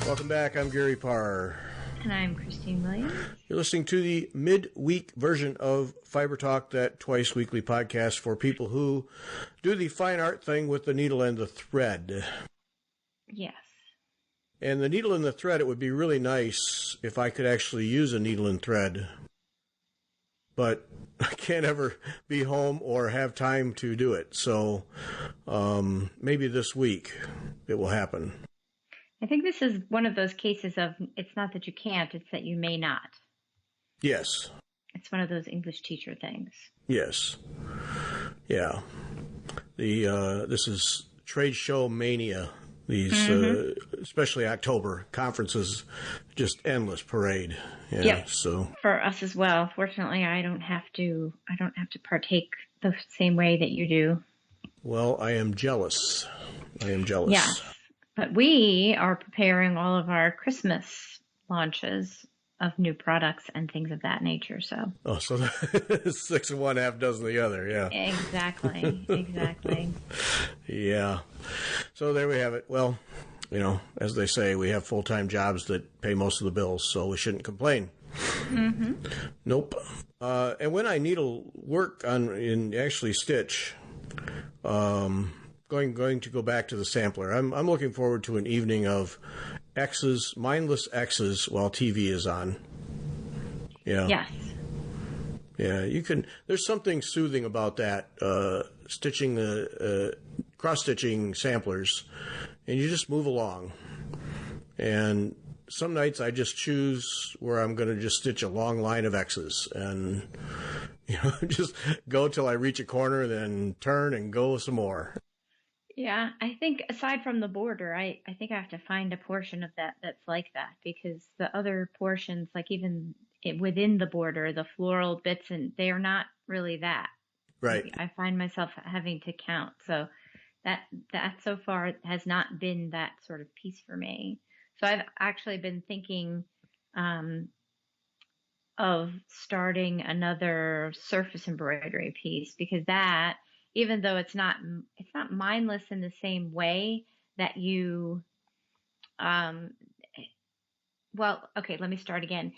Welcome back. I'm Gary Parr. And I'm Christine Williams. You're listening to the midweek version of Fiber Talk, that twice weekly podcast for people who do the fine art thing with the needle and the thread. Yes. And the needle and the thread, it would be really nice if I could actually use a needle and thread. But I can't ever be home or have time to do it. So maybe this week it will happen. I think this is one of those cases of it's not that you can't, it's that you may not. Yes. It's one of those English teacher things. Yes. Yeah. This is trade show mania. These, especially October conferences, just endless parade. Yeah, yep. So for us as well. Fortunately, I don't have to partake the same way that you do. Well, I am jealous. Yeah. But we are preparing all of our Christmas launches of new products and things of that nature. So 6 of one, half dozen of the other. Yeah. Exactly. Yeah. So there we have it. Well, as they say, we have full-time jobs that pay most of the bills, so we shouldn't complain. Mm-hmm. Nope. And when I needle work and actually stitch, going to go back to the sampler. I'm looking forward to an evening of X's, mindless X's, while TV is on. Yeah. Yes. Yeah, you can. There's something soothing about that. Stitching the cross-stitching samplers, and you just move along. And some nights I just choose where I'm going to just stitch a long line of X's, and just go till I reach a corner, then turn and go some more. Yeah, I think aside from the border, I think I have to find a portion of that that's like that, because the other portions, like even within the border, the floral bits, and they are not really that. Right. I find myself having to count. So that so far has not been that sort of piece for me. So I've actually been thinking of starting another surface embroidery piece, because that, even though it's not mindless in the same way that you, okay, let me start again.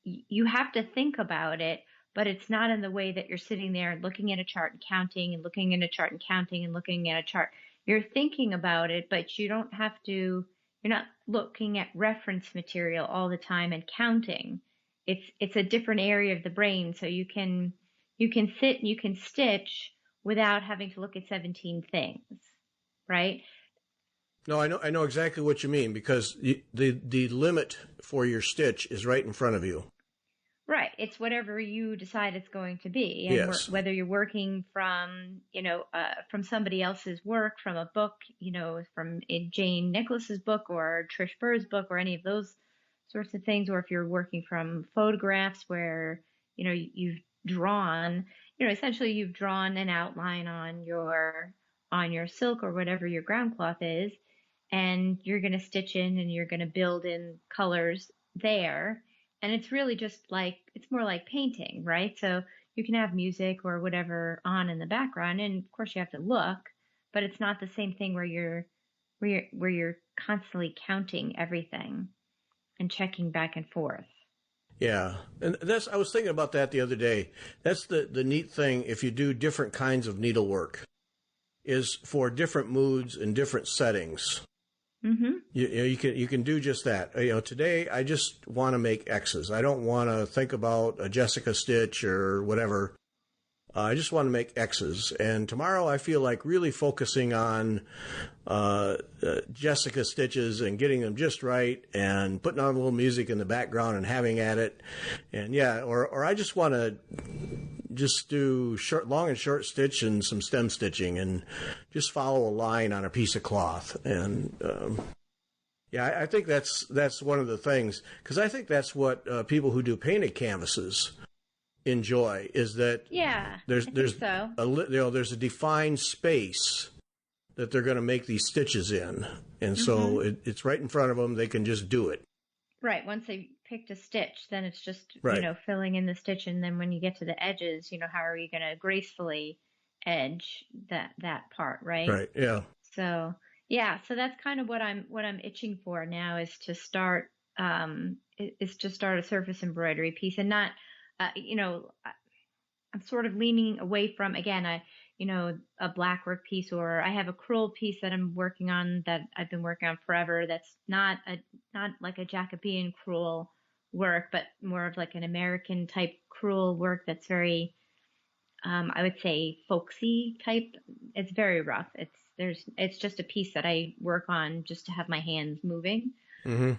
You have to think about it, but it's not in the way that you're sitting there looking at a chart and counting and looking at a chart and counting and looking at a chart. You're thinking about it, but you don't have to, you're not looking at reference material all the time and counting. It's a different area of the brain. So you can sit and you can stitch without having to look at 17 things, right? No, I know exactly what you mean, because the limit for your stitch is right in front of you. Right. It's whatever you decide it's going to be. And yes. Whether you're working from, from somebody else's work, from a book, from Jane Nicholas's book or Trish Bird's book or any of those sorts of things, or if you're working from photographs where, you've drawn, essentially you've drawn an outline on your silk or whatever your ground cloth is, and you're going to stitch in and you're going to build in colors there. And it's really just it's more like painting, right? So you can have music or whatever on in the background, and of course you have to look, but it's not the same thing where you're constantly counting everything and checking back and forth. Yeah. And I was thinking about that the other day. That's the neat thing if you do different kinds of needlework, is for different moods and different settings. Mm-hmm. You can do just that. Today I just want to make X's. I don't want to think about a Jessica stitch or whatever. I just want to make X's. And tomorrow I feel like really focusing on Jessica stitches and getting them just right and putting on a little music in the background and having at it. And yeah, or I just want to just do long and short stitch and some stem stitching and just follow a line on a piece of cloth. And I think that's one of the things, because I think that's what people who do painted canvases enjoy, is that there's a defined space that they're going to make these stitches in, and so it's right in front of them. They can just do it. Right. Once they picked a stitch, then it's just right. Filling in the stitch, and then when you get to the edges, how are you going to gracefully edge that part, right? Right. Yeah. So Yeah, so that's kind of what I'm itching for now is to start a surface embroidery piece and not I'm sort of leaning away from, again, a black work piece, or I have a crewel piece that I'm working on that I've been working on forever. That's not like a Jacobean crewel work, but more of like an American type crewel work that's very, I would say folksy type. It's very rough. It's just a piece that I work on just to have my hands moving. Hmm.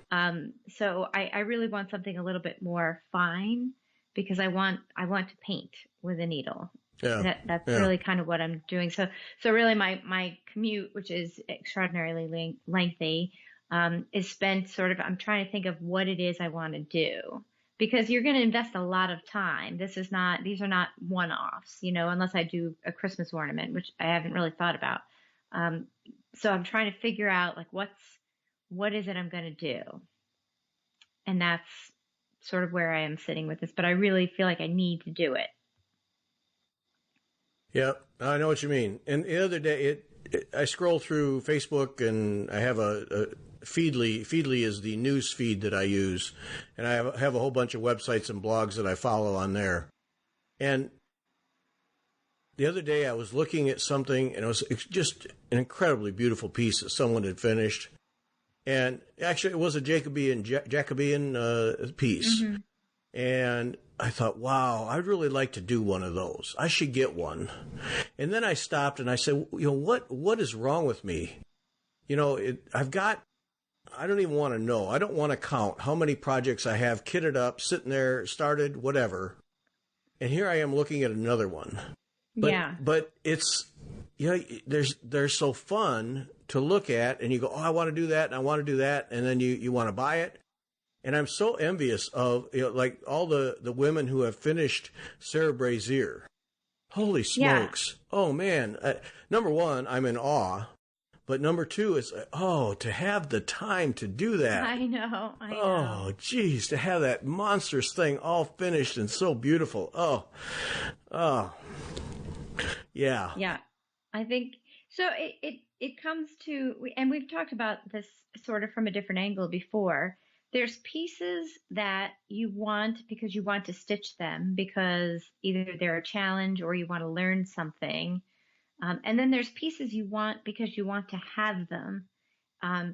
So I really want something a little bit more fine because I want to paint with a needle. Yeah. That's Yeah. really kind of what I'm doing. So really my commute, which is extraordinarily lengthy, is spent sort of, I'm trying to think of what it is I want to do because you're going to invest a lot of time. These are not one-offs, unless I do a Christmas ornament, which I haven't really thought about. Um, so I'm trying to figure out like what is it I'm going to do? And that's sort of where I am sitting with this, but I really feel like I need to do it. Yeah. I know what you mean. And the other day, I scroll through Facebook, and I have a Feedly. Feedly is the news feed that I use, and I have a whole bunch of websites and blogs that I follow on there. And the other day, I was looking at something, and it was just an incredibly beautiful piece that someone had finished. And actually, it was a Jacobean piece. Mm-hmm. And I thought, wow, I'd really like to do one of those. I should get one. And then I stopped and I said, what is wrong with me? I don't even want to know. I don't want to count how many projects I have kitted up, sitting there, started, whatever. And here I am looking at another one. Yeah. But it's, they're so fun to look at, and you go, oh, I want to do that, and I want to do that, and then you want to buy it. And I'm so envious of, like all the women who have finished Sarah Brazier. Holy Yeah. smokes. Oh, man. Number one, I'm in awe. But number two is, to have the time to do that. I know. Oh, geez, to have that monstrous thing all finished and so beautiful. Oh, yeah. Yeah. I think so. It comes to, and we've talked about this sort of from a different angle before. There's pieces that you want because you want to stitch them because either they're a challenge or you want to learn something. And then there's pieces you want because you want to have them,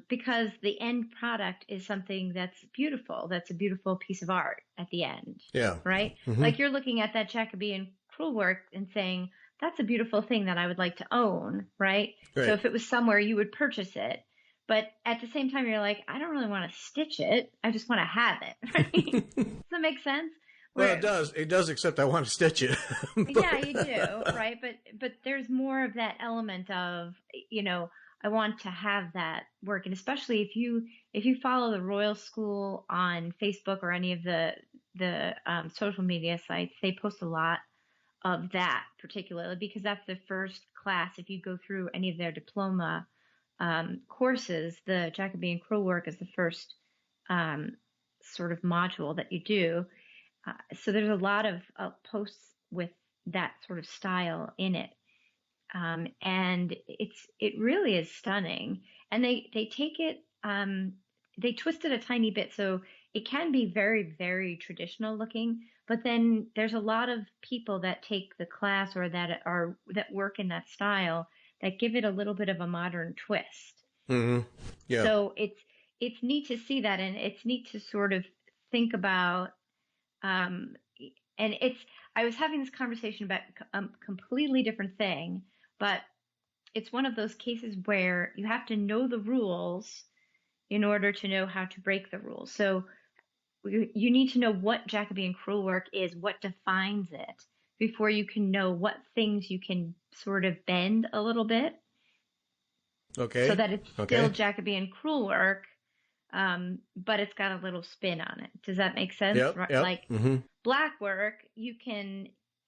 because the end product is something that's beautiful. That's a beautiful piece of art at the end. Yeah. Right? Mm-hmm. Like you're looking at that Jacobean crewel work and saying, that's a beautiful thing that I would like to own, right? Right. So if it was somewhere, you would purchase it. But at the same time, you're like, I don't really want to stitch it. I just want to have it. Right? Does that make sense? Well, it does. It does, except I want to stitch it. Yeah, you do, right? But there's more of that element of, I want to have that work. And especially if you follow the Royal School on Facebook or any of the social media sites, they post a lot of that particularly because that's the first class. If you go through any of their diploma courses, the Jacobean crewel work is the first sort of module that you do. So there's a lot of posts with that sort of style in it. And it really is stunning. And they take it, they twist it a tiny bit. So it can be very, very traditional looking, but then there's a lot of people that take the class or that work in that style that give it a little bit of a modern twist. Mm-hmm. Yeah. So it's neat to see that, and it's neat to sort of think about. And I was having this conversation about a completely different thing, but it's one of those cases where you have to know the rules in order to know how to break the rules. So you need to know what Jacobean crewel work is, what defines it, before you can know what things you can sort of bend a little bit. Okay. So that it's still Jacobean crewel work, but it's got a little spin on it. Does that make sense? Yep. Like black work,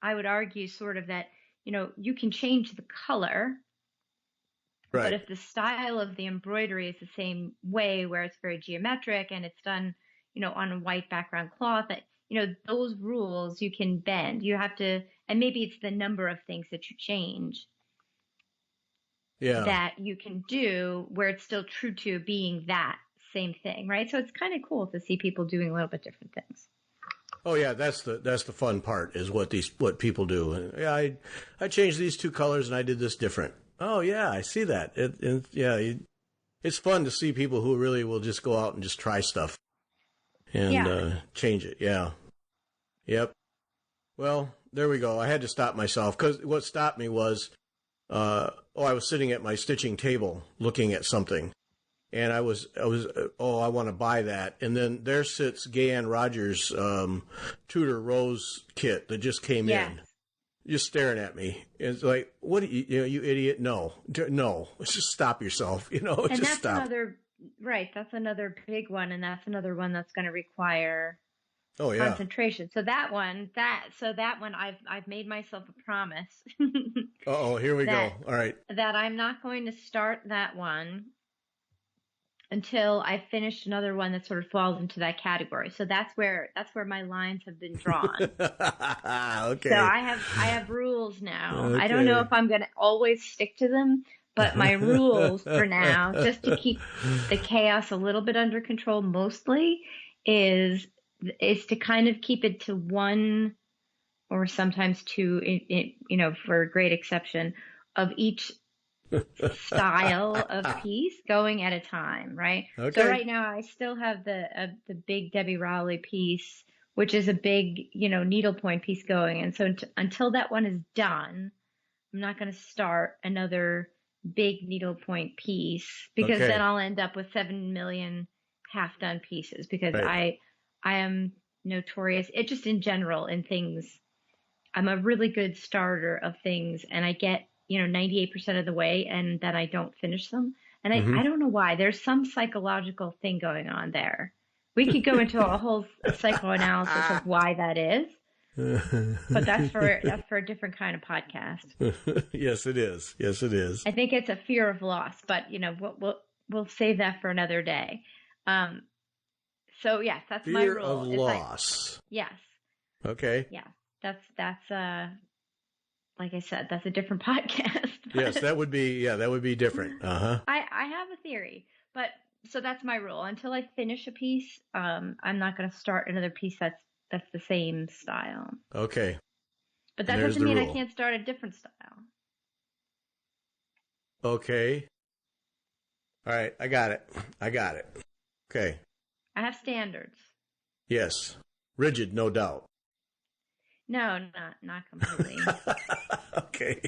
I would argue sort of that, you can change the color. Right. But if the style of the embroidery is the same way, where it's very geometric and it's done, on a white background cloth, that, those rules you can bend. You have to, and maybe it's the number of things that you change. Yeah. that you can do where it's still true to being that same thing, right? So it's kind of cool to see people doing a little bit different things. Oh yeah, that's the fun part is what people do. Yeah, I changed these two colors and I did this different. Oh yeah, I see that. It's fun to see people who really will just go out and just try stuff and change it. Yeah. Yep. Well, there we go. I had to stop myself because what stopped me was, I was sitting at my stitching table looking at something, and I want to buy that. And then there sits Gayanne Rogers' Tudor Rose kit that just came in, just staring at me. It's like, what, you idiot? No, just stop yourself. And just that's stop. That's another big one. And that's another one that's going to require concentration. So that one, I've made myself a promise. Here we go. All right. That I'm not going to start that one until I finish another one that sort of falls into that category. So that's where my lines have been drawn. Okay. So I have rules now. Okay. I don't know if I'm going to always stick to them, but my rules for now, just to keep the chaos a little bit under control, mostly is to kind of keep it to one or sometimes two, for a great exception, of each style of piece going at a time, right? Okay. So right now I still have the big Debbie Rowley piece, which is a big, needlepoint piece going. And so until that one is done, I'm not going to start another big needlepoint piece because then I'll end up with 7 million half-done pieces because I am notorious. It just in general in things, I'm a really good starter of things and I get, 98% of the way and then I don't finish them. And I don't know why. There's some psychological thing going on there. We could go into a whole psychoanalysis of why that is. But that's for a different kind of podcast. Yes, it is. Yes, it is. I think it's a fear of loss, but we'll save that for another day. So yes, that's my rule. Fear of loss. Yes. Okay. Yeah, that's like I said, that's a different podcast. Yes, that would be different. Uh-huh. I have a theory, but so that's my rule. Until I finish a piece, I'm not going to start another piece that's the same style. Okay. But that doesn't mean I can't start a different style. Okay. All right, I got it. Okay. I have standards. Yes. Rigid, no doubt. No, not completely. Okay.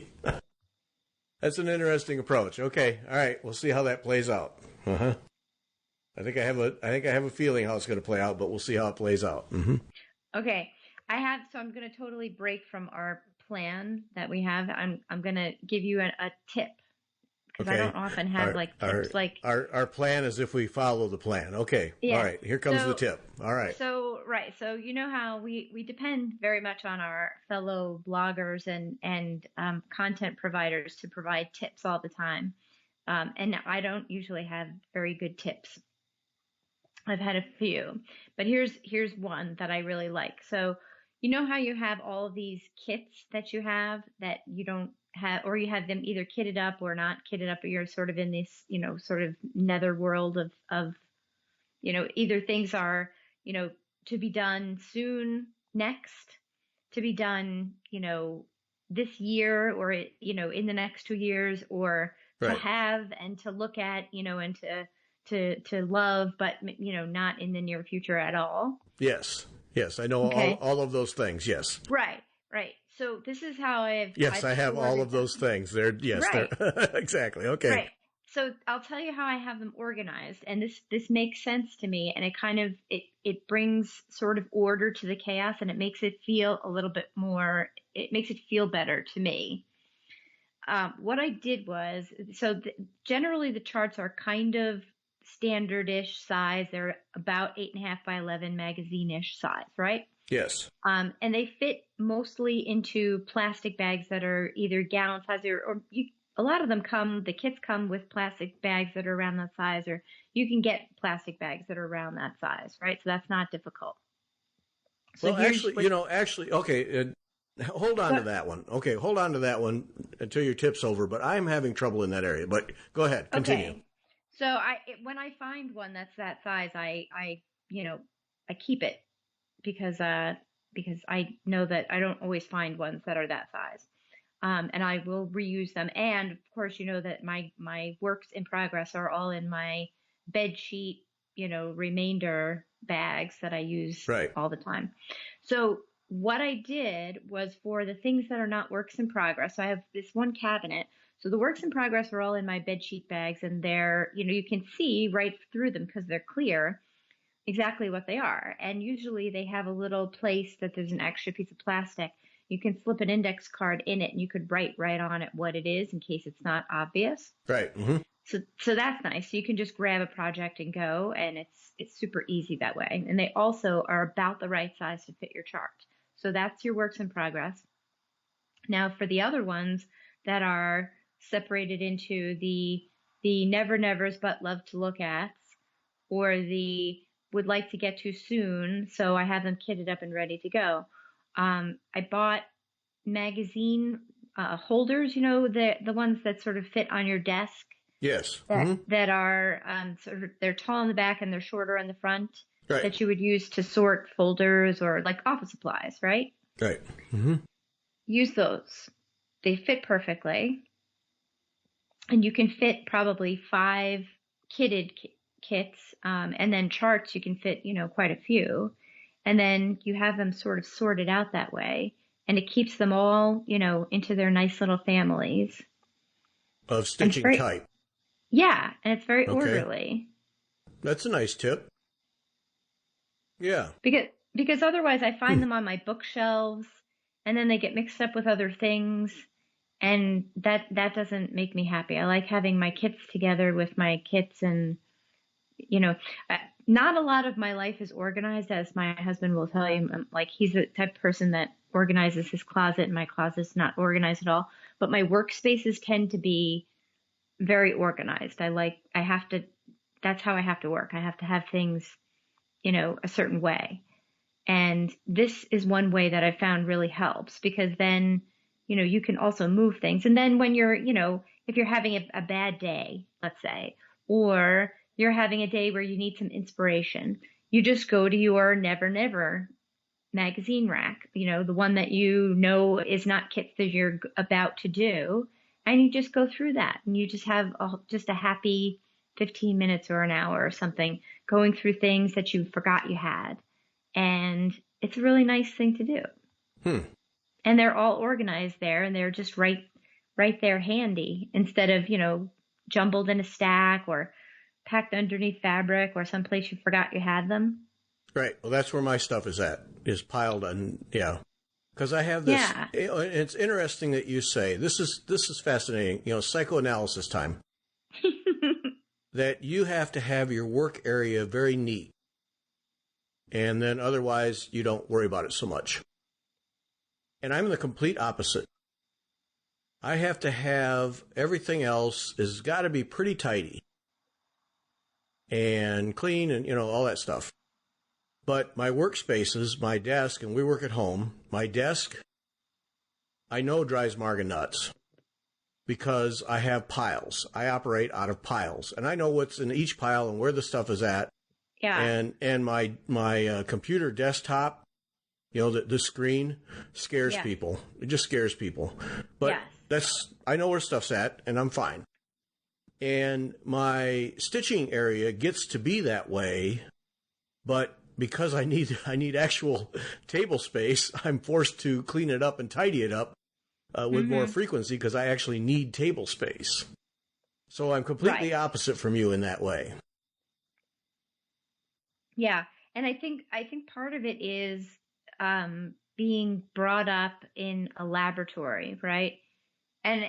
That's an interesting approach. Okay. All right. We'll see how that plays out. Uh-huh. I think I have a feeling how it's going to play out, but we'll see how it plays out. Mm-hmm. Okay. So I'm going to totally break from our plan that we have. I'm going to give you a tip. Because I don't often have tips our plan is if we follow the plan. Okay. Yeah. All right. Here comes the tip. All right. So you know how we depend very much on our fellow bloggers and content providers to provide tips all the time. And I don't usually have very good tips. I've had a few, but here's one that I really like. So you know how you have all of these kits that you have that you don't have, or you have them either kitted up or not kitted up, but you're sort of in this, sort of nether world of, either things are, to be done soon, next, to be done, this year or, in the next 2 years, or to have and to look at, and to love, but, not in the near future at all. Yes. Yes. I know all of those things. Yes. Right. So this is how I've I have all of those things. They're exactly. Okay. Right. So I'll tell you how I have them organized, and this makes sense to me, and it kind of it brings sort of order to the chaos, and it makes it feel a little bit more. It makes it feel better to me. What I did was, generally the charts are kind of standard-ish size. They're about 8.5 by 11 magazine-ish size, right? Yes. And they fit mostly into plastic bags that are either gallon size or a lot of them the kits come with plastic bags that are around that size, or you can get plastic bags that are around that size, right? So that's not difficult. So well, actually, okay. Hold on to that one. Okay, hold on to that one until your tip's over, but I'm having trouble in that area. But go ahead, continue. Okay. So when I find one that's that size, I keep it because I know that I don't always find ones that are that size. And I will reuse them. And of course, you know that my works in progress are all in my bed sheet, remainder bags that I use Right. all the time. So what I did was for the things that are not works in progress, so I have this one cabinet. So the works in progress are all in my bed sheet bags, and they're, you can see right through them because they're clear exactly what they are. And usually they have a little place that there's an extra piece of plastic. You can slip an index card in it and you could write right on it what it is in case it's not obvious. Right. Mm-hmm. So that's nice. So you can just grab a project and go, and it's super easy that way. And they also are about the right size to fit your chart. So that's your works in progress. Now for the other ones that are separated into the never nevers but love to look at, or the would like to get to soon, so I have them kitted up and ready to go. I bought magazine holders, the ones that sort of fit on your desk. Yes. That are they're tall in the back and they're shorter in the front. Right. That you would use to sort folders or like office supplies, right? Right. Mm-hmm. Use those. They fit perfectly. And you can fit probably 5 kitted kits, and then charts you can fit, quite a few. And then you have them sort of sorted out that way. And it keeps them all, into their nice little families. Of stitching type. Yeah, and it's very orderly. That's a nice tip. Yeah. Because otherwise I find them on my bookshelves, and then they get mixed up with other things, and that doesn't make me happy. I like having my kits together with my kits, and not a lot of my life is organized, as my husband will tell you. Like, he's the type of person that organizes his closet, and my closet's not organized at all. But my workspaces tend to be very organized. That's how I have to work. I have to have things, a certain way. And this is one way that I found really helps, because then, you can also move things. And then when you're, if you're having a bad day, let's say, or you're having a day where you need some inspiration, you just go to your Never Never magazine rack, the one that is not kits that you're about to do. And you just go through that, and you just have just a happy 15 minutes or an hour or something going through things that you forgot you had. And it's a really nice thing to do. And they're all organized there, and they're just right there handy, instead of, jumbled in a stack or packed underneath fabric or someplace you forgot you had them. Right. Well, that's where my stuff is piled on. Yeah. Because I have this. Yeah. It's interesting that you say this is fascinating. Psychoanalysis time. That you have to have your work area very neat, and then otherwise you don't worry about it so much. And I'm the complete opposite. I have to have everything else has got to be pretty tidy and clean, and all that stuff. But my workspaces, my desk, and we work at home, my desk, I know drives Marga nuts, because I have piles. I operate out of piles, and I know what's in each pile and where the stuff is at. Yeah. And my computer desktop, the screen scares people. It just scares people. But I know where stuff's at, and I'm fine. And my stitching area gets to be that way, but because I need actual table space, I'm forced to clean it up and tidy it up with more frequency, because I actually need table space. So I'm completely opposite from you in that way. Yeah, and I think part of it is being brought up in a laboratory, right? And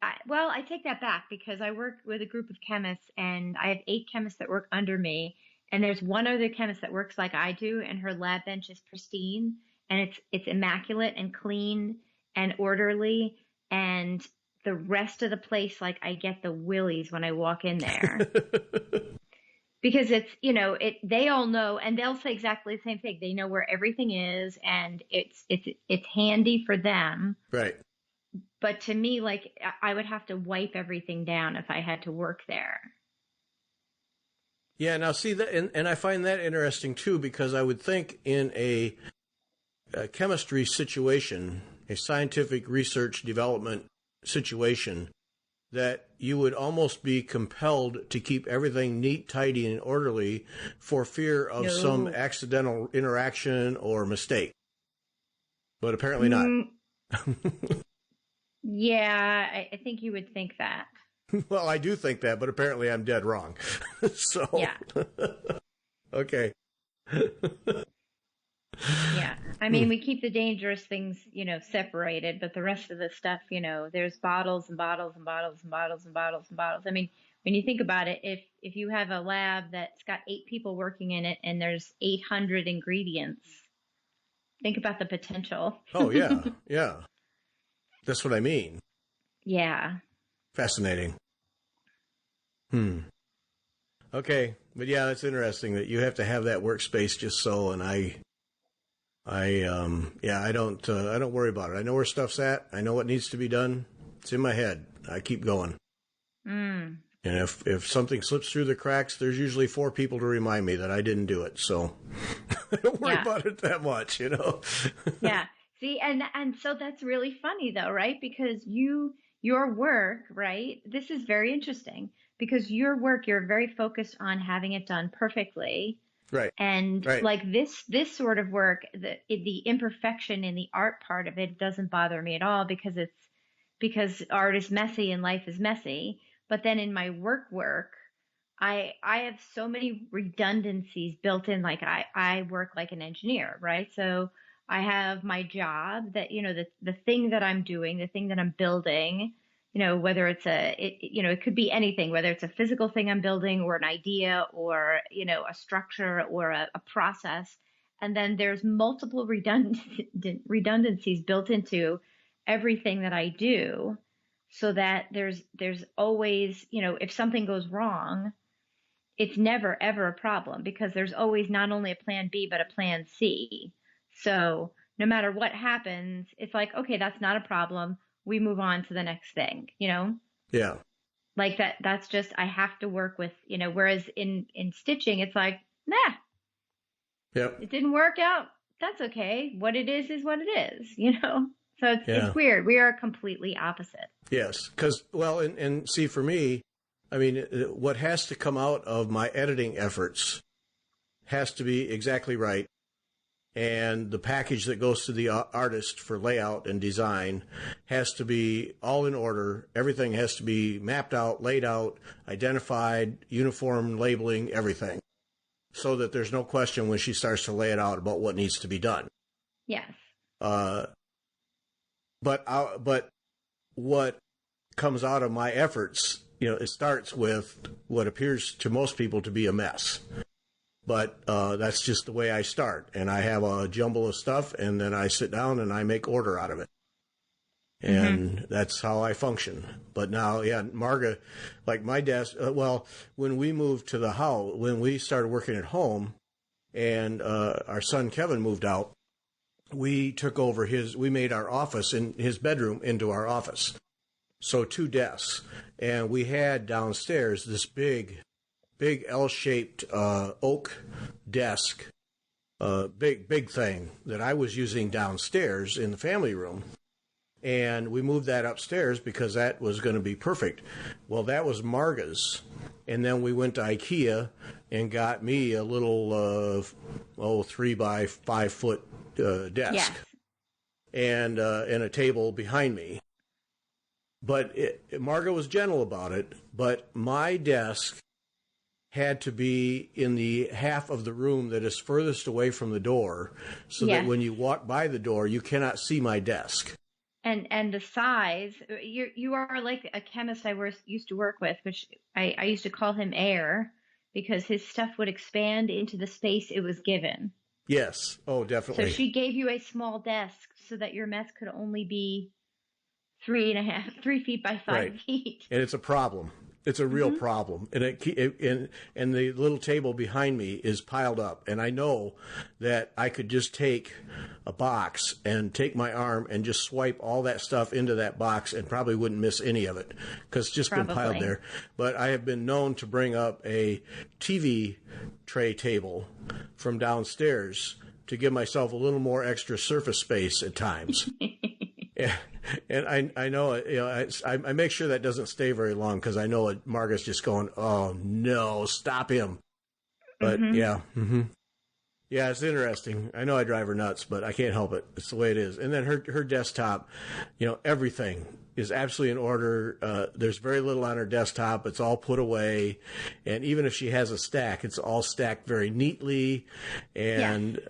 I take that back, because I work with a group of chemists, and I have 8 chemists that work under me, and there's one other chemist that works like I do, and her lab bench is pristine, and it's immaculate and clean and orderly, and the rest of the place, like, I get the willies when I walk in there. because it's, they all know, and they'll say exactly the same thing. They know where everything is, and it's handy for them. Right. But to me, like, I would have to wipe everything down if I had to work there. Yeah. Now, see that, and I find that interesting too, because I would think in a chemistry situation, a scientific research development situation, that you would almost be compelled to keep everything neat, tidy, and orderly for fear of some accidental interaction or mistake. But apparently not. Yeah, I think you would think that. Well, I do think that, but apparently I'm dead wrong. So, yeah. Okay. Yeah. I mean, we keep the dangerous things, separated, but the rest of the stuff, there's bottles and bottles and bottles and bottles and bottles and bottles. I mean, when you think about it, if you have a lab that's got 8 people working in it and there's 800 ingredients, think about the potential. Oh, yeah. Yeah. That's what I mean. Yeah. Fascinating. Okay. But yeah, it's interesting that you have to have that workspace just so, and I don't worry about it. I know where stuff's at. I know what needs to be done. It's in my head. I keep going. And if something slips through the cracks, there's usually 4 people to remind me that I didn't do it. So I don't worry about it that much, Yeah. See, and so that's really funny though, right? Because your work, right? This is very interesting because your work, you're very focused on having it done perfectly. Right. And like this sort of work, the imperfection in the art part of it doesn't bother me at all because art is messy and life is messy. But then in my work, I have so many redundancies built in. Like I work like an engineer, right? So I have my job that, the thing that I'm doing, the thing that I'm building, whether it's it could be anything, whether it's a physical thing I'm building or an idea or, a structure or a process. And then there's multiple redundancies built into everything that I do so that there's always, if something goes wrong, it's never, ever a problem because there's always not only a plan B, but a plan C. So no matter what happens, it's like, okay, that's not a problem. We move on to the next thing, Yeah. Like that's just, I have to work with, whereas in stitching, it's like, nah, Yep. It didn't work out. That's okay. What it is what it is, So it's weird. We are completely opposite. Yes. Because, well, and see, for me, I mean, what has to come out of my editing efforts has to be exactly right. And the package that goes to the artist for layout and design has to be all in order. Everything has to be mapped out, laid out, identified, uniform labeling, everything. So that there's no question when she starts to lay it out about what needs to be done. Yes. But what comes out of my efforts, it starts with what appears to most people to be a mess. But that's just the way I start. And I have a jumble of stuff, and then I sit down and I make order out of it. And that's how I function. But now, Marga, like my desk, when we moved to the house, when we started working at home, and our son Kevin moved out, we took over we made our office in his bedroom into our office. So 2 desks. And we had downstairs this big L-shaped oak desk, big thing that I was using downstairs in the family room. And we moved that upstairs because that was going to be perfect. Well, that was Marga's. And then we went to IKEA and got me a little 3 by 5 foot desk. Yes. And a table behind me. But Marga was gentle about it. But my desk had to be in the half of the room that is furthest away from the door so that when you walk by the door, you cannot see my desk. And the size, you are like a chemist I used to work with, which I used to call him air because his stuff would expand into the space it was given. Yes. Oh, definitely. So she gave you a small desk so that your mess could only be 3 feet by 5 feet. And it's a problem. It's a real problem, and and the little table behind me is piled up, and I know that I could just take a box and take my arm and just swipe all that stuff into that box and probably wouldn't miss any of it because it's just been piled there. But I have been known to bring up a TV tray table from downstairs to give myself a little more extra surface space at times. Yeah. And I know, I make sure that doesn't stay very long because I know Margaret's just going, oh, no, stop him. But, yeah. Yeah, it's interesting. I know I drive her nuts, but I can't help it. It's the way it is. And then her desktop, everything is absolutely in order. There's very little on her desktop. It's all put away. And even if she has a stack, it's all stacked very neatly. And,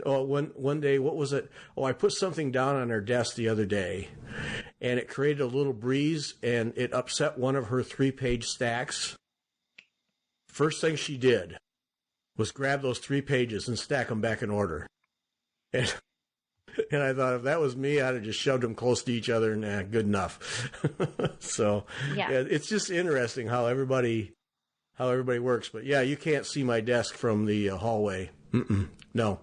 one day, what was it? Oh, I put something down on her desk the other day and it created a little breeze and it upset one of her 3-page stacks. First thing she did was grab those 3 pages and stack them back in order. And I thought if that was me, I'd have just shoved them close to each other and good enough. So it's just interesting how everybody works. But yeah, you can't see my desk from the hallway. No.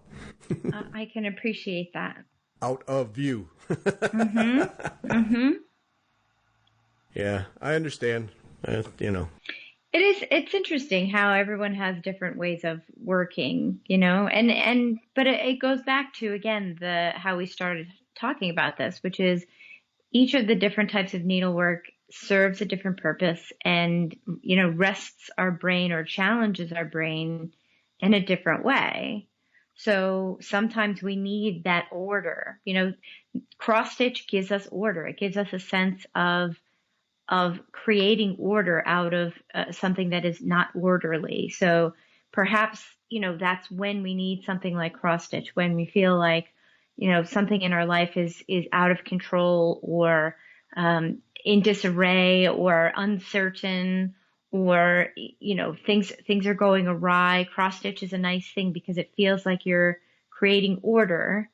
I can appreciate that. Out of view. Yeah, I understand. It's interesting how everyone has different ways of working, but it goes back to, again, how we started talking about this, which is each of the different types of needlework serves a different purpose and, rests our brain or challenges our brain in a different way. So sometimes we need that order, cross stitch gives us order. It gives us a sense of creating order out of something that is not orderly. So perhaps, that's when we need something like cross stitch, when we feel like, something in our life is out of control or in disarray or uncertain or, things are going awry. Cross stitch is a nice thing because it feels like you're creating order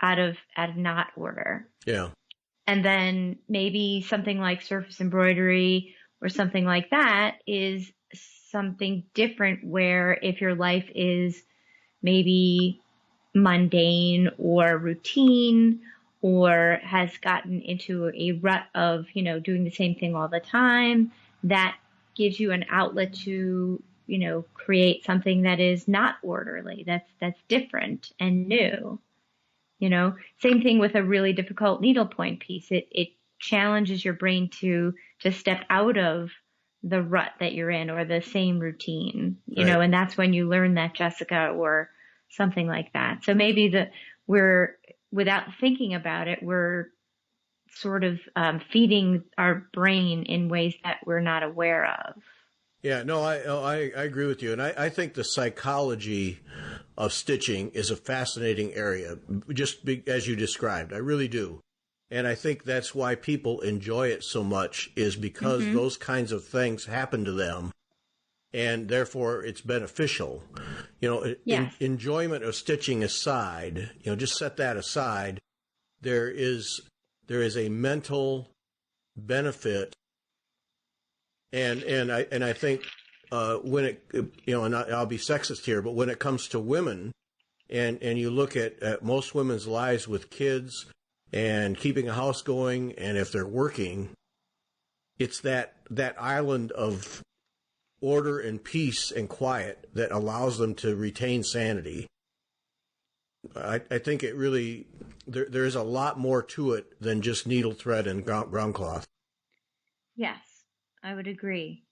out of not order. Yeah. And then maybe something like surface embroidery or something like that is something different where if your life is maybe mundane or routine or has gotten into a rut of, doing the same thing all the time, that gives you an outlet to, create something that is not orderly, that's different and new. Same thing with a really difficult needlepoint piece. It challenges your brain to step out of the rut that you're in or the same routine, and that's when you learn that, Jessica, or something like that. So maybe we're, without thinking about it, we're sort of feeding our brain in ways that we're not aware of. Yeah, no, I agree with you. And I think the psychology of stitching is a fascinating area, just as you described. I really do. And I think that's why people enjoy it so much, is because those kinds of things happen to them. And therefore, it's beneficial. Enjoyment of stitching aside, just set that aside. There is a mental benefit. And I think when it, and I'll be sexist here, but when it comes to women, and you look at most women's lives with kids and keeping a house going, and if they're working, it's that island of order and peace and quiet that allows them to retain sanity. I think it really, there's a lot more to it than just needle thread and ground cloth. Yes, I would agree.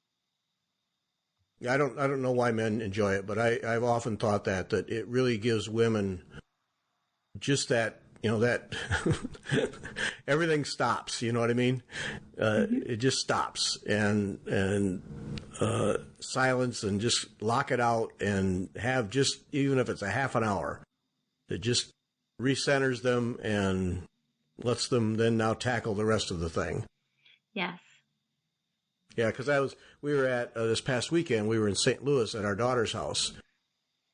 I don't know why men enjoy it, but I've often thought that it really gives women just that, that everything stops, you know what I mean? It just stops and silence, and just lock it out and have just, even if it's a half an hour, it just recenters them and lets them then now tackle the rest of the thing. Yes. Yeah, because we were at this past weekend, we were in St. Louis at our daughter's house.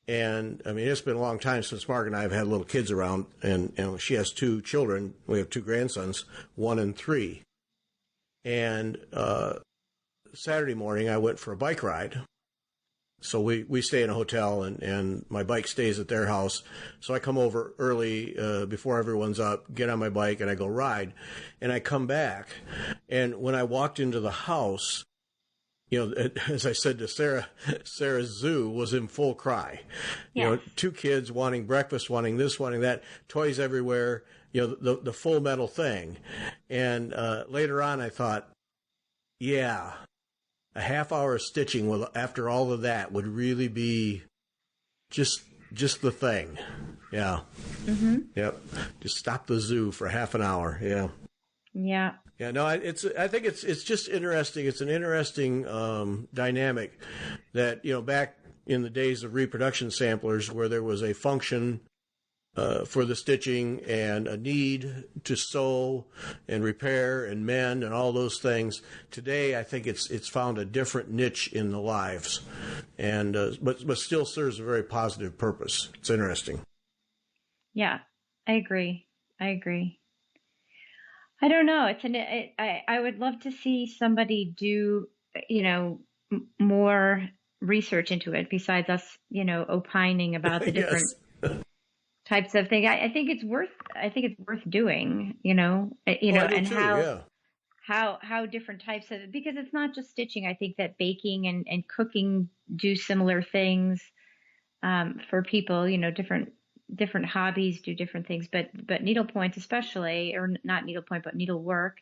And I mean, it's been a long time since Mark and I have had little kids around, and she has 2 children. We have 2 grandsons, 1 and 3. And Saturday morning, I went for a bike ride. So we stay in a hotel, and my bike stays at their house. So I come over early before everyone's up, get on my bike, and I go ride. And I come back, and when I walked into the house, as I said to Sarah, Sarah's zoo was in full cry. Yes. Two kids wanting breakfast, wanting this, wanting that, toys everywhere, the full metal thing. And later on, I thought, yeah, a half hour of stitching after all of that would really be just the thing. Yeah. Mm-hmm. Yep. Just stop the zoo for half an hour. Yeah. Yeah. Yeah. No, I think it's just interesting. It's an interesting dynamic that, back in the days of reproduction samplers where there was a function for the stitching and a need to sew and repair and mend and all those things. Today, I think it's found a different niche in the lives, and but still serves a very positive purpose. It's interesting. Yeah, I agree. I don't know. I would love to see somebody do, more research into it besides us, opining about the different types of things. I think it's worth doing, and too, how different types of it, because it's not just stitching. I think that baking and cooking do similar things for people, different hobbies do different things, but needlepoint especially, or not needlepoint, but needlework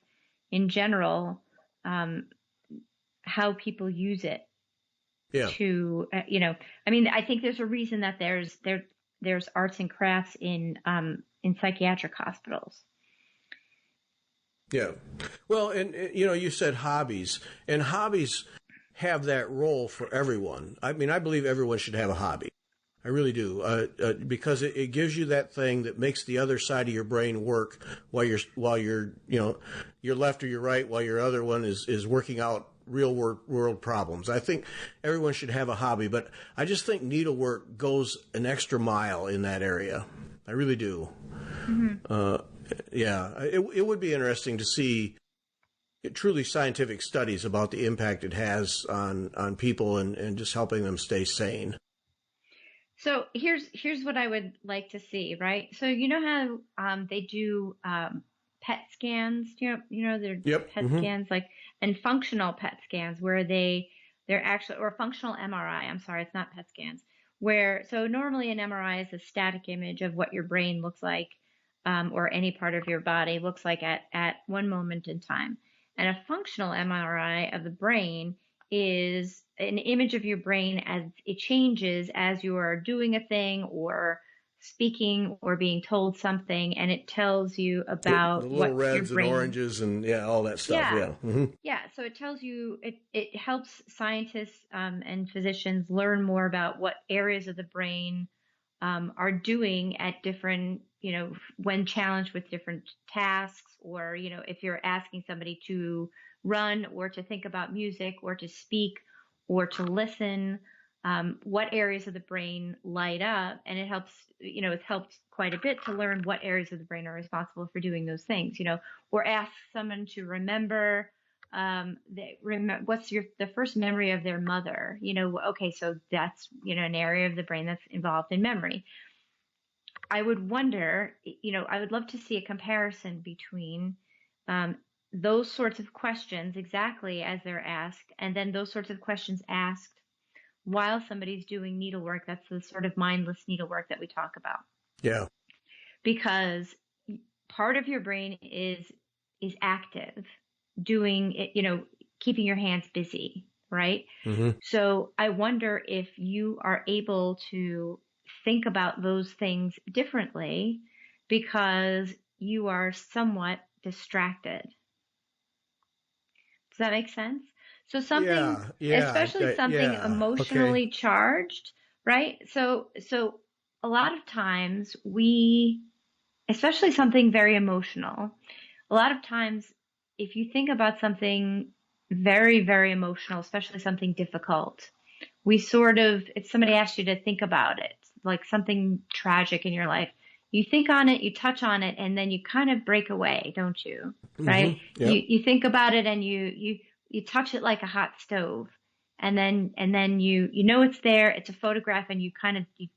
in general, how people use it to, I think there's a reason that there's arts and crafts in psychiatric hospitals. Yeah. Well, and you said hobbies, and hobbies have that role for everyone. I mean, I believe everyone should have a hobby. I really do, because it gives you that thing that makes the other side of your brain work while you're your left or your right, while your other one is working out real world problems. I think everyone should have a hobby, but I just think needlework goes an extra mile in that area. I really do. Mm-hmm. It would be interesting to see truly scientific studies about the impact it has on people and just helping them stay sane. So here's what I would like to see, right? So how they do PET scans, they're PET scans, and functional PET scans where they're actually, or functional MRI. I'm sorry, it's not PET scans. So normally an MRI is a static image of what your brain looks like, or any part of your body looks like at one moment in time. And a functional MRI of the brain is an image of your brain as it changes as you are doing a thing or speaking or being told something, and it tells you about the little what reds your brain, and oranges and all that stuff. Yeah. Mm-hmm. Yeah. So it tells you, it helps scientists and physicians learn more about what areas of the brain are doing at different, when challenged with different tasks, or, if you're asking somebody to run or to think about music or to speak or to listen, what areas of the brain light up. And it helps, it's helped quite a bit to learn what areas of the brain are responsible for doing those things, or ask someone to remember, what's the first memory of their mother, okay, so that's, an area of the brain that's involved in memory. I would wonder, I would love to see a comparison between, those sorts of questions exactly as they're asked, and then those sorts of questions asked while somebody's doing needlework. That's the sort of mindless needlework that we talk about. Yeah. Because part of your brain is active, doing it, keeping your hands busy, right? Mm-hmm. So I wonder if you are able to think about those things differently because you are somewhat distracted. Does that make sense? So something, especially something emotionally charged, right? So a lot of times especially something very emotional, a lot of times if you think about something very, very emotional, especially something difficult, if somebody asked you to think about it, like something tragic in your life, you think on it, you touch on it, and then you kind of break away, don't you? Right? Mm-hmm. Yep. You think about it and you touch it like a hot stove, and then you know it's there, it's a photograph, and you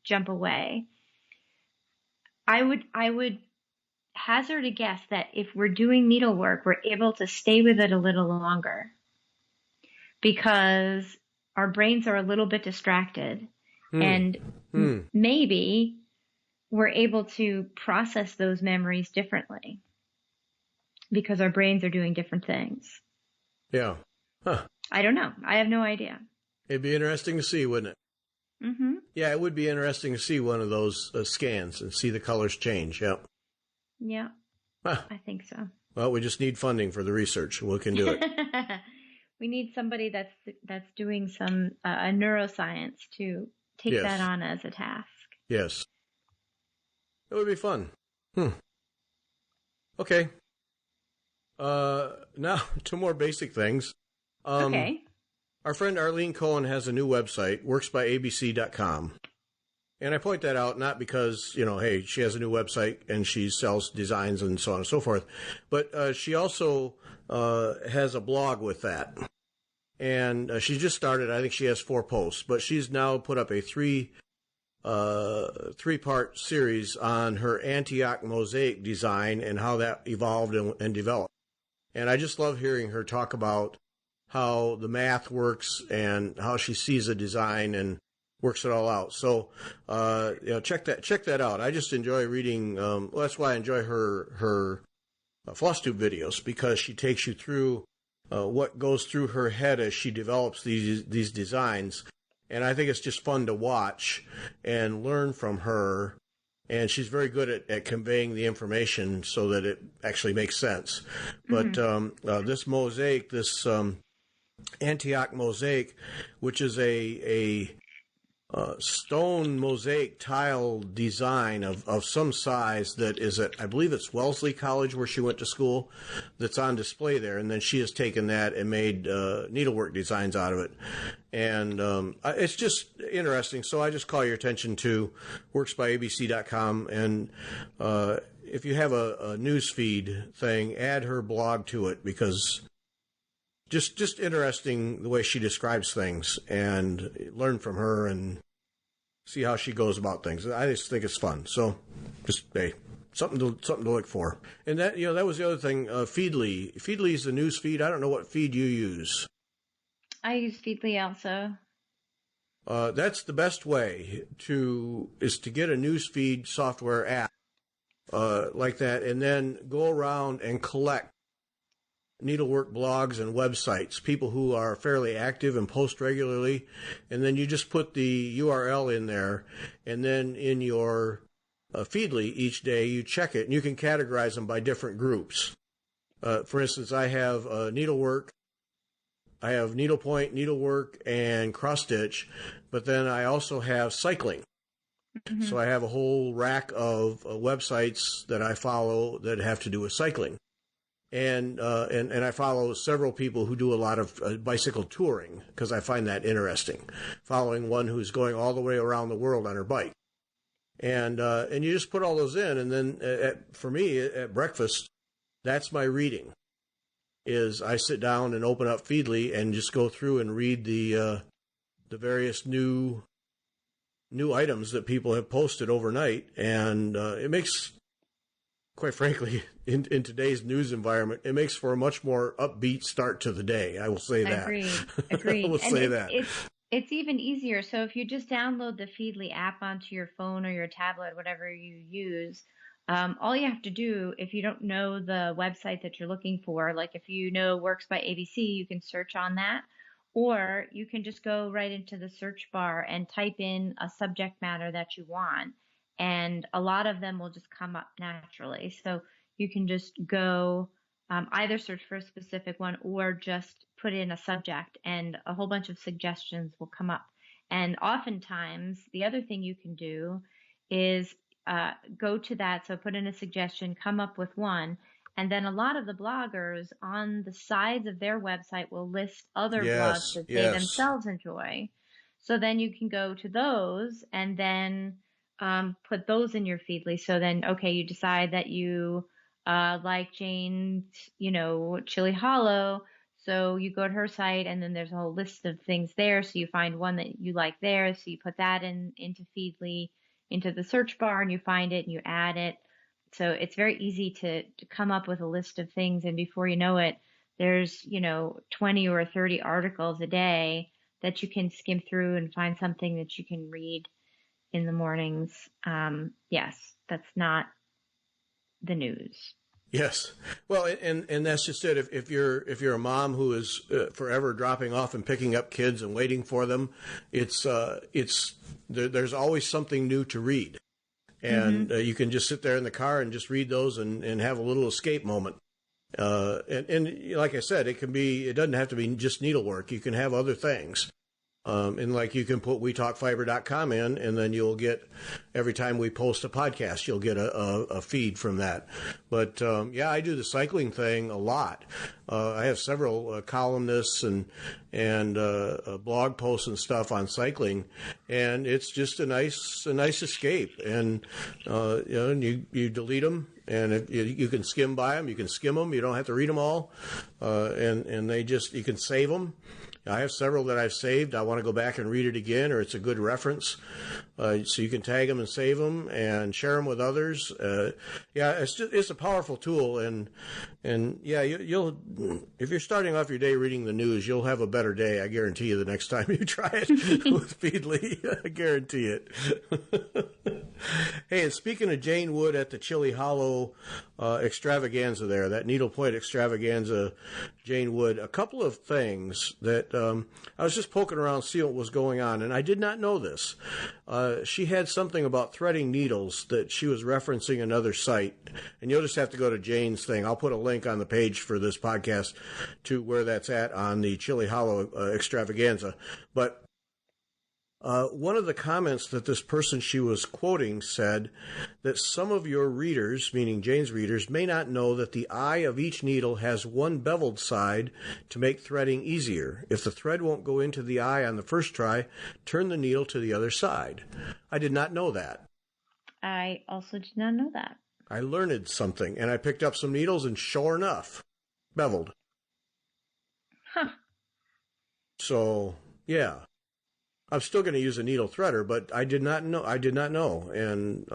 jump away. I would hazard a guess that if we're doing needlework, we're able to stay with it a little longer because our brains are a little bit distracted, Hmm. and Hmm. maybe we're able to process those memories differently because our brains are doing different things. Yeah. Huh. I don't know. I have no idea. It'd be interesting to see, wouldn't it? Mm-hmm. Yeah, it would be interesting to see one of those scans and see the colors change. Yeah. Yeah, Huh. I think so. Well, we just need funding for the research. We can do it. We need somebody that's doing some neuroscience to take that Yes. on as a task. Yes. It would be fun. Hmm. Okay. Now to more basic things. Okay. Our friend Arlene Cohen has a new website, worksbyabc.com. And I point that out not because, hey, she has a new website and she sells designs and so on and so forth, but she also has a blog with that. And she just started, I think she has 4 posts, but she's now put up a three-part series on her Antioch mosaic design and how that evolved and developed. And I just love hearing her talk about how the math works and how she sees a design and works it all out. So, check that out. I just enjoy reading. Well, that's why I enjoy her floss tube videos, because she takes you through what goes through her head as she develops these designs. And I think it's just fun to watch and learn from her. And she's very good at conveying the information so that it actually makes sense. Mm-hmm. But this mosaic, this Antioch mosaic, which is a stone mosaic tile design of some size that is at, I believe it's Wellesley College where she went to school, that's on display there. And then she has taken that and made needlework designs out of it. And it's just interesting. So I just call your attention to worksbyabc.com. And if you have a news feed thing, add her blog to it, because just interesting the way she describes things, and learn from her and see how she goes about things. I just think it's fun. So just, hey, something to look for. And that was the other thing. Feedly is the news feed. I don't know what feed you use. I use Feedly also. That's the best way is to get a news feed software app like that, and then go around and collect needlework blogs and websites, people who are fairly active and post regularly, and then you just put the URL in there, and then in your Feedly each day you check it, and you can categorize them by different groups. For instance, I have needlework, I have needlepoint, needlework, and cross stitch, but then I also have cycling. Mm-hmm. So I have a whole rack of websites that I follow that have to do with cycling. And I follow several people who do a lot of bicycle touring, because I find that interesting. Following one who's going all the way around the world on her bike, and you just put all those in, and then for me at breakfast, that's my reading. Is I sit down and open up Feedly and just go through and read the various new items that people have posted overnight, and it makes, quite frankly, in today's news environment, it makes for a much more upbeat start to the day. I will say that. Agreed. I will say that. It's even easier. So if you just download the Feedly app onto your phone or your tablet, whatever you use, all you have to do, if you don't know the website that you're looking for, like if you know Works by ABC, you can search on that. Or you can just go right into the search bar and type in a subject matter that you want. And a lot of them will just come up naturally. So you can just go either search for a specific one or just put in a subject, and a whole bunch of suggestions will come up. And oftentimes, the other thing you can do is go to that. So put in a suggestion, come up with one. And then a lot of the bloggers on the sides of their website will list other blogs that they themselves enjoy. So then you can go to those and then put those in your Feedly. So then, okay, you decide that you like Jane's, Chili Hollow. So you go to her site, and then there's a whole list of things there. So you find one that you like there. So you put that into Feedly, into the search bar, and you find it and you add it. So it's very easy to come up with a list of things. And before you know it, there's, 20 or 30 articles a day that you can skim through and find something that you can read in the mornings. Yes, that's not the news. Yes. Well, and that's just it. If you're a mom who is forever dropping off and picking up kids and waiting for them, there's always something new to read. And you can just sit there in the car and just read those and have a little escape moment. And like I said, it doesn't have to be just needlework. You can have other things. And like you can put wetalkfiber.com in, and then you'll get, every time we post a podcast, you'll get a feed from that. But I do the cycling thing a lot. I have several columnists and blog posts and stuff on cycling, and it's just a nice escape. And you delete them, and you can skim by them. You can skim them. You don't have to read them all, and you can save them. I have several that I've saved. I want to go back and read it again, or it's a good reference. So you can tag them and save them and share them with others. It's a powerful tool, and you'll if you're starting off your day reading the news, you'll have a better day. I guarantee you. The next time you try it with Feedly, I guarantee it. Hey, and speaking of Jane Wood at the Chili Hollow extravaganza there, that needlepoint extravaganza, Jane Wood, a couple of things that I was just poking around, seeing what was going on, and I did not know this. She had something about threading needles that she was referencing another site, and you'll just have to go to Jane's thing. I'll put a link on the page for this podcast to where that's at on the Chili Hollow extravaganza. But one of the comments that this person she was quoting said that some of your readers, meaning Jane's readers, may not know that the eye of each needle has one beveled side to make threading easier. If the thread won't go into the eye on the first try, turn the needle to the other side. I did not know that. I also did not know that. I learned something, and I picked up some needles, and sure enough, beveled. Huh. So, yeah. I'm still going to use a needle threader, but I did not know. And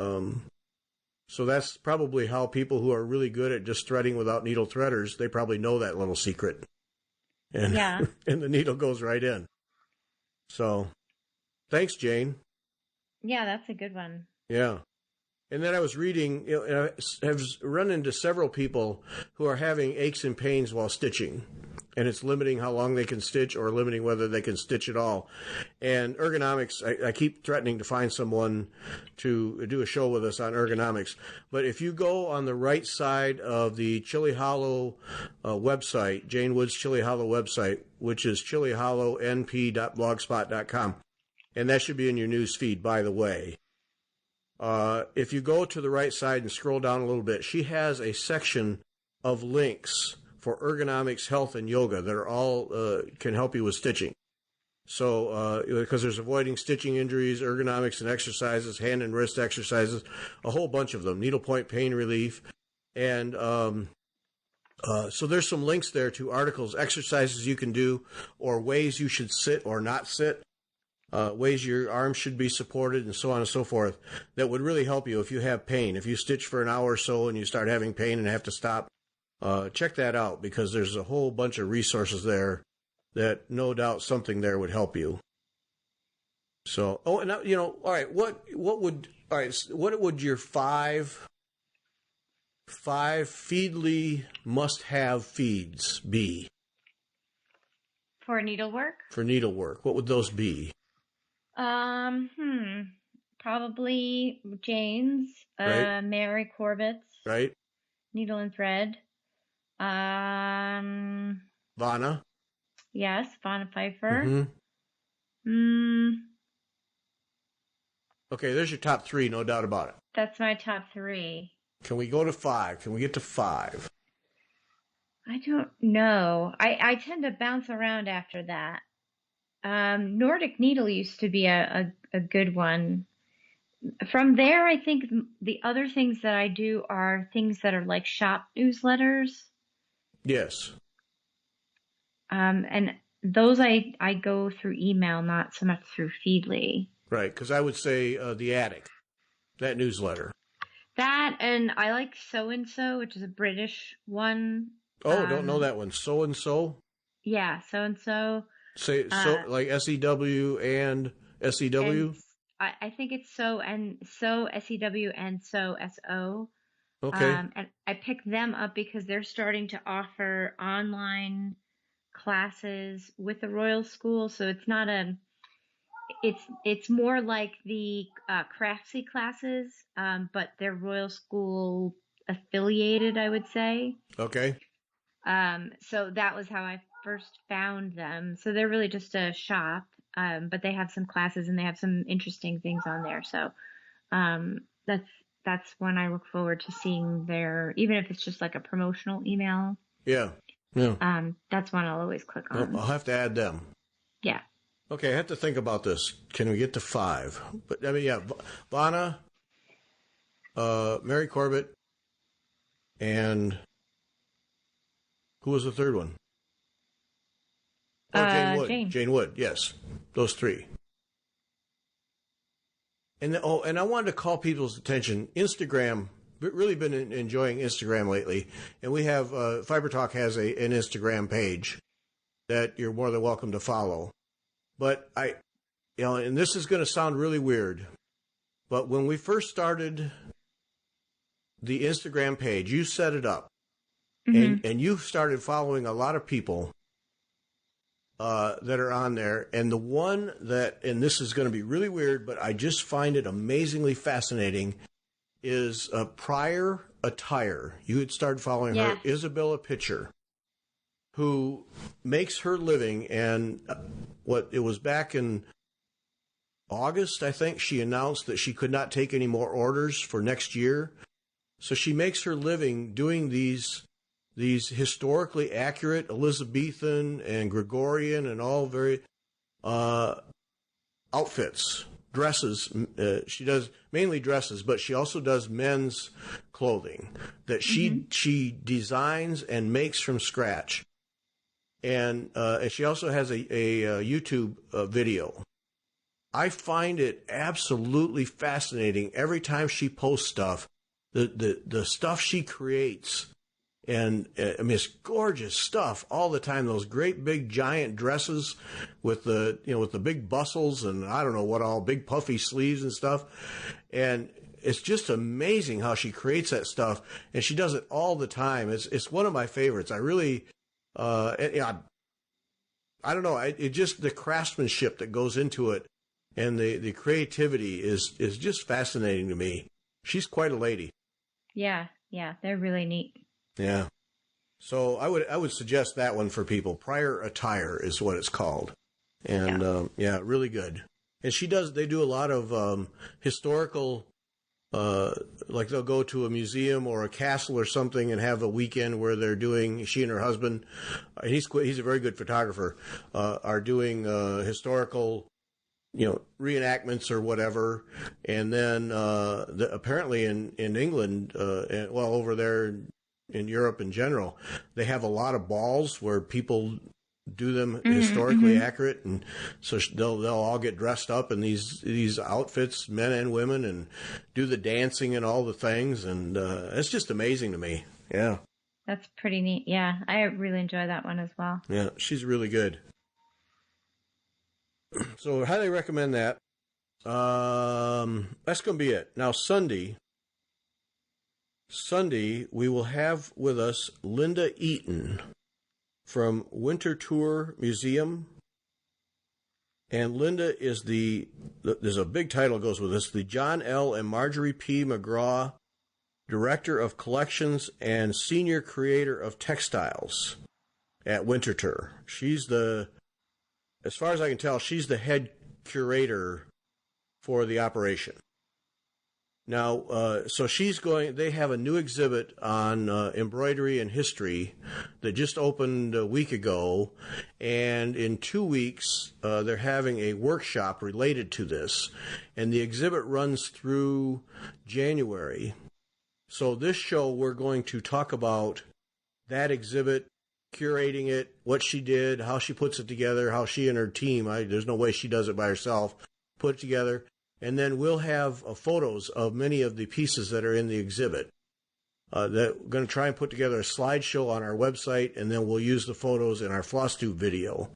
so that's probably how people who are really good at just threading without needle threaders, they probably know that little secret. And, yeah. And the needle goes right in. So thanks, Jane. Yeah, that's a good one. Yeah. And then I was reading, I have run into several people who are having aches and pains while stitching. And it's limiting how long they can stitch, or limiting whether they can stitch at all. And ergonomics, I keep threatening to find someone to do a show with us on ergonomics. But if you go on the right side of the Chili Hollow website, Jane Wood's Chili Hollow website, which is chilihollowNP.blogspot.com, and that should be in your news feed, by the way. If you go to the right side and scroll down a little bit, she has a section of links for ergonomics, health, and yoga that are all can help you with stitching. So, because there's avoiding stitching injuries, ergonomics and exercises, hand and wrist exercises, a whole bunch of them, needlepoint pain relief. And so there's some links there to articles, exercises you can do, or ways you should sit or not sit, ways your arms should be supported, and so on and so forth, that would really help you if you have pain. If you stitch for an hour or so and you start having pain and have to stop, check that out, because there's a whole bunch of resources there that no doubt something there would help you. So, and now, all right, what would your five Feedly must-have feeds be? For needlework? For needlework, what would those be? Probably Jane's, right. Mary Corbett's, right? Needle and Thread. Vana. Yes, Vana Pfeiffer. Mm-hmm. Okay, there's your top three, no doubt about it. That's my top three. Can we go to five? Can we get to five? I don't know. I tend to bounce around after that. Nordic Needle used to be a good one. From there, I think the other things that I do are things that are like shop newsletters. Yes. And those I go through email, not so much through Feedly. Right, because I would say The Attic, that newsletter. That, and I like So and So, which is a British one. Oh, don't know that one. So and so. Yeah, So and So. Say so like SEW and SEW. And I think it's So and So SEW and So SO. Okay. And I picked them up because they're starting to offer online classes with the Royal School, so it's not a it's more like the Craftsy classes, but they're Royal School affiliated, I would say. Okay. So that was how I first found them. So they're really just a shop, but they have some classes and they have some interesting things on there. So that's when I look forward to seeing their, even if it's just like a promotional email. Yeah. Yeah. That's one I'll always click on. I'll have to add them. Yeah. Okay, I have to think about this. Can we get to 5? But I mean, yeah, Vanna, Mary Corbett, and who was the third one? Oh, Jane Wood. Jane Wood, yes. Those 3. And I wanted to call people's attention. Instagram, really been enjoying Instagram lately. And we have, Fiber Talk has an Instagram page that you're more than welcome to follow. But and this is going to sound really weird, but when we first started the Instagram page, you set it up, and you started following a lot of people that are on there. And the one that, and this is going to be really weird, but I just find it amazingly fascinating, is Prior Attire. You had started following her, Isabella Pitcher, who makes her living, and it was back in August, I think, she announced that she could not take any more orders for next year. So she makes her living doing these historically accurate Elizabethan and Gregorian and all very outfits, dresses. She does mainly dresses, but she also does men's clothing that she designs and makes from scratch. And she also has a YouTube video. I find it absolutely fascinating every time she posts stuff, the stuff she creates. And I mean, it's gorgeous stuff all the time. Those great big giant dresses with the big bustles and I don't know what all, big puffy sleeves and stuff. And it's just amazing how she creates that stuff. And she does it all the time. It's one of my favorites. I really, I don't know. It just, the craftsmanship that goes into it and the creativity is just fascinating to me. She's quite a lady. Yeah, they're really neat. Yeah. So I would suggest that one for people. Prior Attire is what it's called. And really good. And they do a lot of historical, like they'll go to a museum or a castle or something and have a weekend where they're doing, she and her husband, he's a very good photographer, are doing historical, reenactments or whatever. And then apparently in England, over there in Europe in general, they have a lot of balls where people do them historically accurate, and so they'll all get dressed up in these outfits, men and women, and do the dancing and all the things, and it's just amazing to me. Yeah, that's pretty neat. Yeah, I really enjoy that one as well. Yeah, she's really good. So I highly recommend that. That's going to be it. Now Sunday, we will have with us Linda Eaton from Winterthur Museum. And Linda is there's a big title goes with this, the John L. and Marjorie P. McGraw Director of Collections and Senior Curator of Textiles at Winterthur. As far as I can tell, she's the head curator for the operation. Now, so they have a new exhibit on embroidery and history that just opened a week ago, and in 2 weeks, they're having a workshop related to this, and the exhibit runs through January. So this show, we're going to talk about that exhibit, curating it, what she did, how she puts it together, how she and her team, there's no way she does it by herself, put it together. And then we'll have photos of many of the pieces that are in the exhibit. That we're going to try and put together a slideshow on our website, and then we'll use the photos in our floss tube video.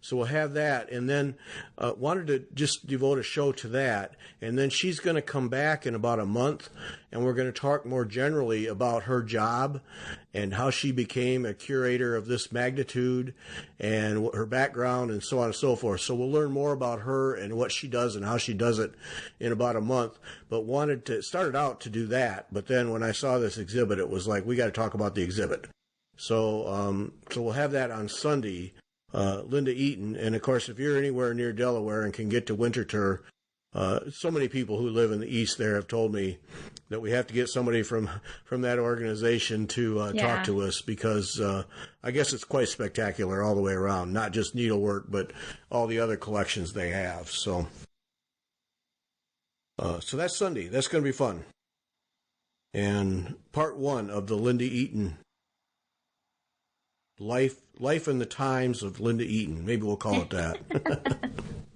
So we'll have that, and then wanted to just devote a show to that. And then she's going to come back in about a month, and we're going to talk more generally about her job and how she became a curator of this magnitude and her background and so on and so forth. So we'll learn more about her and what she does and how she does it in about a month. But started out to do that. But then when I saw this exhibit, it was like, we got to talk about the exhibit. So we'll have that on Sunday. Linda Eaton, and of course, if you're anywhere near Delaware and can get to Winterthur, so many people who live in the east there have told me that we have to get somebody from that organization to talk to us, because I guess it's quite spectacular all the way around, not just needlework, but all the other collections they have. So that's Sunday. That's going to be fun. And part 1 of the Linda Eaton Life and the Times of Linda Eaton. Maybe we'll call it that.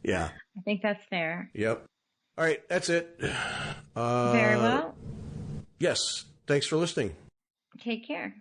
Yeah. I think that's fair. Yep. All right. That's it. Very well. Yes. Thanks for listening. Take care.